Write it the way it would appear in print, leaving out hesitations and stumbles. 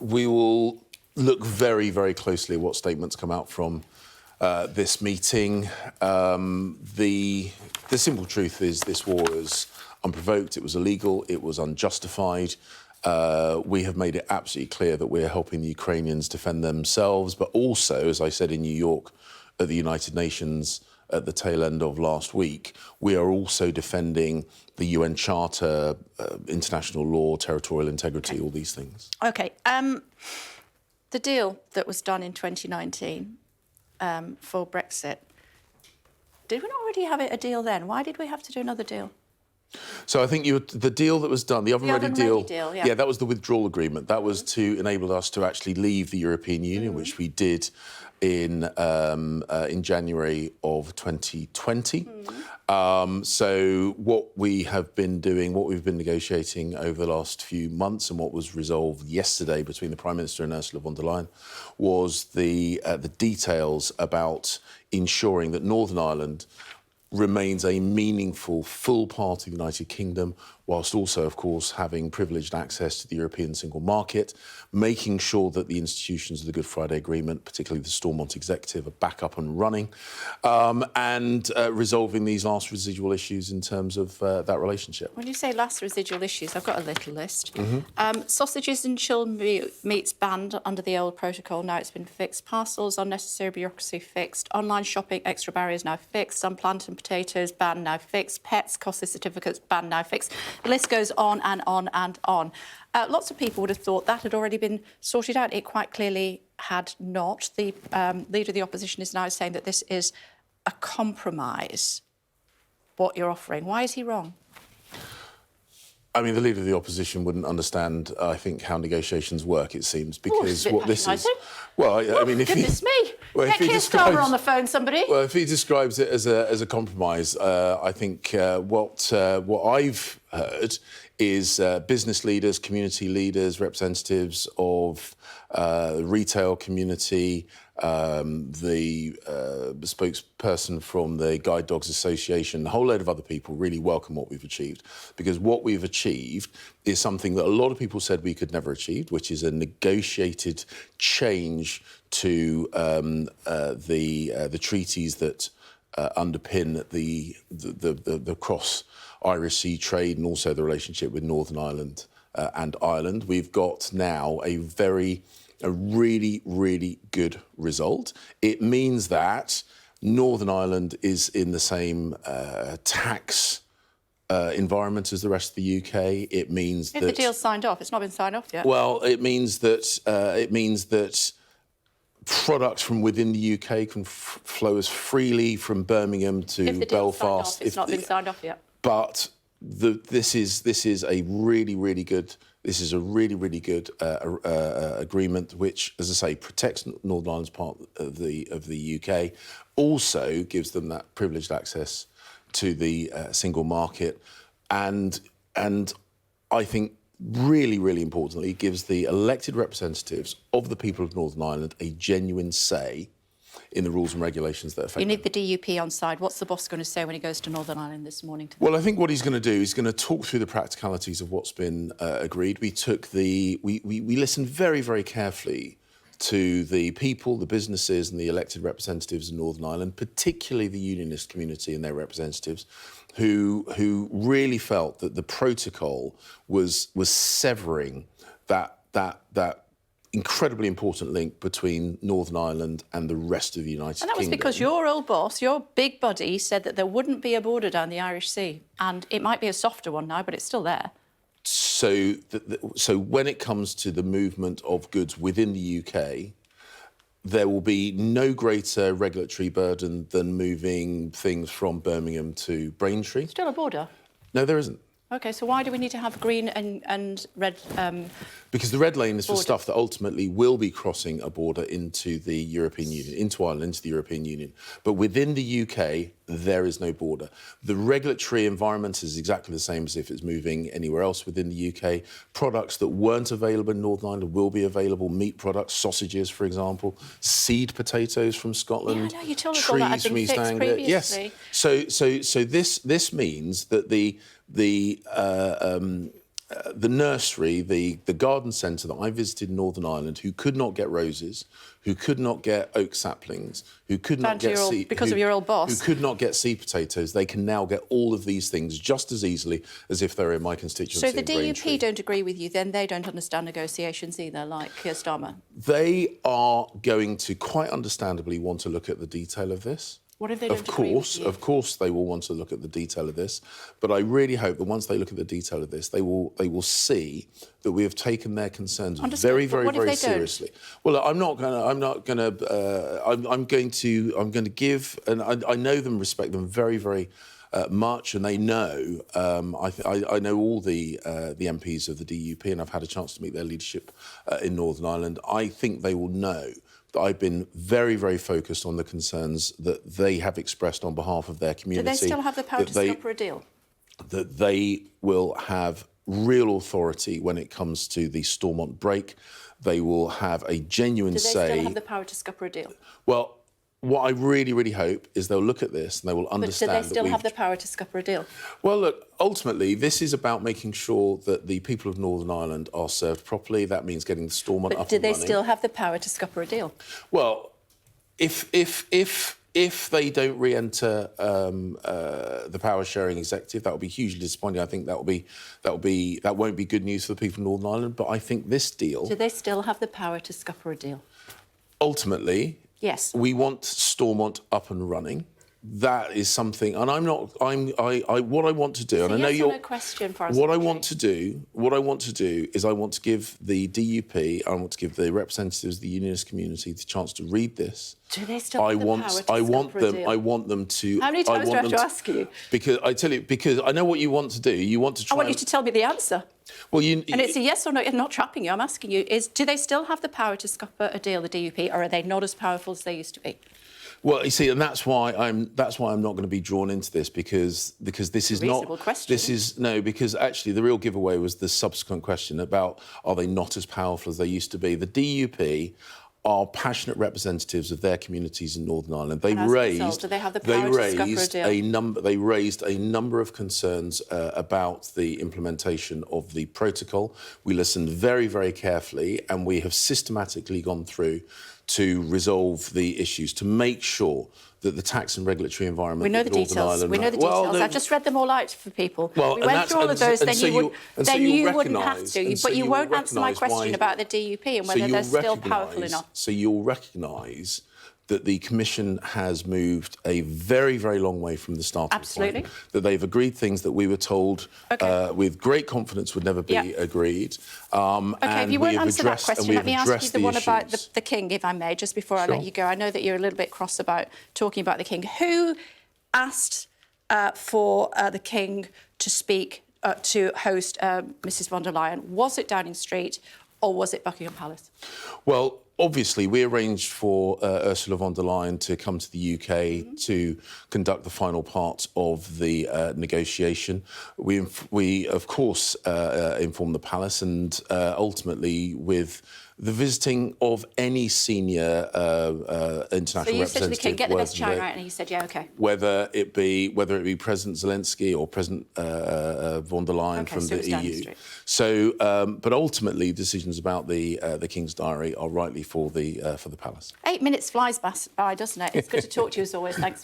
we will look very, very closely at what statements come out from this meeting. The simple truth is this war is unprovoked, it was illegal, it was unjustified. We have made it absolutely clear that we're helping the Ukrainians defend themselves, but also, as I said in New York at the United Nations at the tail end of last week, we are also defending the UN Charter, international law, territorial integrity, all these things. OK. The deal that was done in 2019 for Brexit, did we not already have a deal then? Why did we have to do another deal? So I think the deal that was done, the oven-ready deal, yeah, that was the withdrawal agreement. That was to enable us to actually leave the European Union, which we did in January of 2020. So what we have been doing, what we've been negotiating over the last few months, and what was resolved yesterday between the Prime Minister and Ursula von der Leyen, was the details about ensuring that Northern Ireland remains a meaningful, full part of the United Kingdom, whilst also, of course, having privileged access to the European single market, making sure that the institutions of the Good Friday Agreement, particularly the Stormont Executive, are back up and running, and resolving these last residual issues in terms of that relationship. When you say last residual issues, I've got a little list. Sausages and chilled meats banned under the old protocol, now it's been fixed. Parcels, unnecessary bureaucracy fixed. Online shopping, extra barriers now fixed. Unplanted and potatoes banned, now fixed. Pets, costly certificates banned, now fixed. The list goes on and on and on. Lots of people would have thought that had already been sorted out. It quite clearly had not. The Leader of the Opposition is now saying that this is a compromise, what you're offering. Why is he wrong? I mean, the Leader of the Opposition wouldn't understand, I think, how negotiations work, it seems, because what this is... Well, I mean, if goodness me! Well, Get Keir Starmer on the phone, somebody. Well, if he describes it as a compromise, I think what I've heard is business leaders, community leaders, representatives of the retail community, the spokesperson from the Guide Dogs Association, a whole load of other people really welcome what we've achieved, because what we've achieved is something that a lot of people said we could never achieve, which is a negotiated change to the treaties that underpin the cross-Irish Sea trade and also the relationship with Northern Ireland and Ireland. We've got now a really, really good result. It means that Northern Ireland is in the same tax environment as the rest of the UK. It means that... If the deal's signed off, it's not been signed off yet. Well, it means that products from within the UK can flow as freely from Birmingham to Belfast. It's not been signed off yet. But this is a really, really good. This is a really, really good agreement, which, as I say, protects Northern Ireland's part of the UK, also gives them that privileged access to the single market, and I think really, really importantly, gives the elected representatives of the people of Northern Ireland a genuine say in the rules and regulations that affect them. You need the DUP on side. What's the boss going to say when he goes to Northern Ireland this morning? Well, I think what he's going to do is going to talk through the practicalities of what's been agreed. We listened very, very carefully to the people, the businesses and the elected representatives of Northern Ireland, particularly the unionist community and their representatives, who really felt that the protocol was severing that incredibly important link between Northern Ireland and the rest of the United Kingdom. And that was because your old boss, your big buddy, said that there wouldn't be a border down the Irish Sea. And it might be a softer one now, but it's still there. So when it comes to the movement of goods within the UK, there will be no greater regulatory burden than moving things from Birmingham to Braintree. Still a border? No, there isn't. OK, so why do we need to have green and red Because the red lane is for stuff that ultimately will be crossing a border into the European Union, into Ireland, into the European Union. But within the UK, there is no border. The regulatory environment is exactly the same as if it's moving anywhere else within the UK. Products that weren't available in Northern Ireland will be available. Meat products, sausages, for example, seed potatoes from Scotland, yeah, I know, you told us all that had been fixed previously. Yes. So this means that the the nursery, the garden centre that I visited in Northern Ireland, who could not get roses, who could not get oak saplings, who could not get because of your old boss, who could not get seed potatoes, they can now get all of these things just as easily as if they're in my constituency. So the DUP don't agree with you, then they don't understand negotiations either, like Keir Starmer? They are going to quite understandably want to look at the detail of this. What if they don't agree with you? Of course, they will want to look at the detail of this. But I really hope that once they look at the detail of this, they will see that we have taken their concerns very seriously. Well, I'm going to give, and I know them, respect them very much, and they know. I know all the MPs of the DUP, and I've had a chance to meet their leadership in Northern Ireland. I think they will know that I've been very focused on the concerns that they have expressed on behalf of their community. Do they still have the power to scupper a deal? That they will have real authority when it comes to the Stormont break. They will have a genuine say. Do they still have the power to scupper a deal? Well, what I really hope is they'll look at this and they will understand. But do they still have the power to scupper a deal? Well, look, ultimately, this is about making sure that the people of Northern Ireland are served properly. That means getting the Stormont up and running. But do they still have the power to scupper a deal? Well, if they don't re-enter the power sharing executive, that will be hugely disappointing. I think that won't be good news for the people of Northern Ireland. But I think this deal. Do they still have the power to scupper a deal? Ultimately, yes. We want Stormont up and running. That is something, and what I want to do, and I know you're. No question for us. What I want to do is I want to give the DUP, I want to give the representatives of the unionist community the chance to read this. Do they still have the power to scupper a deal? I want them to. How many times do I have to ask you? Because I know what you want to do. You want to try. I want you to tell me the answer. Well, and it's a yes or no. I'm not trapping you. I'm asking you: do they still have the power to scupper a deal, the DUP, or are they not as powerful as they used to be? Well, you see, and that's why I'm not going to be drawn into this because this is not. Question. This is because actually the real giveaway was the subsequent question about are they not as powerful as they used to be? The DUP are passionate representatives of their communities in Northern Ireland. They raised a number of concerns about the implementation of the protocol. We listened very carefully, and we have systematically gone through to resolve the issues, to make sure that the tax and regulatory environment. We know the details. We know the details. I've just read them all out for people. Well, we went through all of those. Then you wouldn't have to. But you won't answer my question about the DUP and whether they're still powerful enough. So you'll recognise that the Commission has moved a very long way from the starting point. That they've agreed things that we were told with great confidence would never be agreed. If you won't answer that question, let me ask you the one about the King, if I may, just before I let you go. I know that you're a little bit cross about talking about the King. Who asked for the King to speak, to host Mrs von der Leyen? Was it Downing Street or was it Buckingham Palace? Well, obviously, we arranged for Ursula von der Leyen to come to the UK to conduct the final part of the negotiation. We of course, informed the Palace, and ultimately, with the visiting of any senior international representative. So you said to the King, get the best china out, and he said, yeah, OK. Whether it be President Zelensky or President von der Leyen from the EU. So, but ultimately, decisions about the King's Diary are rightly for the Palace. 8 minutes flies by, doesn't it? It's good to talk to you as always. Thanks.